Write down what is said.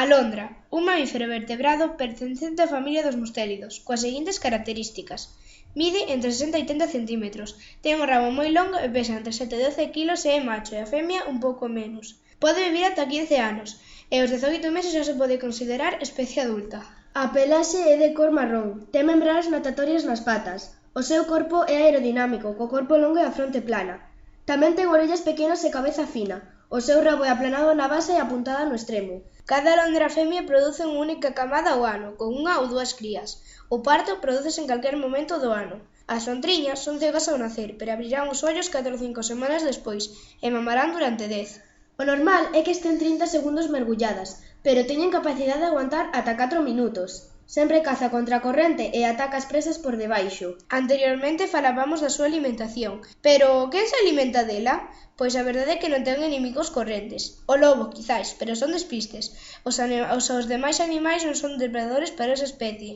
A londra, un mamífero vertebrado pertencente á familia dos mustélidos, coas seguintes características. Mide entre 60 e 80 centímetros, ten o rabo moi longo e pesa entre 7 e 12 kilos e é macho e a femia un pouco menos. Pode vivir ata 15 anos e aos 18 meses xa se pode considerar especie adulta. A pelaxe é de cor marrón, ten membranas natatorias nas patas. O seu corpo é aerodinámico, co corpo longo e a fronte plana. Tamén ten orellas pequenas e cabeza fina. O seu rabo é aplanado na base e apuntada no extremo. Cada alondra femia produce unha única camada ao ano, con unha ou dúas crías. O parto prodúcese en calquer momento do ano. As sontriñas son cegas ao nacer, pero abrirán os ollos 4 ou 5 semanas despois e mamarán durante 10. O normal é que estén 30 segundos mergulladas, pero teñen capacidade de aguantar ata 4 minutos. Sempre caza contra a corrente e ataca as presas por debaixo. Anteriormente falábamos da súa alimentación, pero quen se alimenta dela? Pois a verdade é que non ten inimigos correntes. O lobo, quizais, pero son despistes. Os demais animais non son depredadores para esa especie.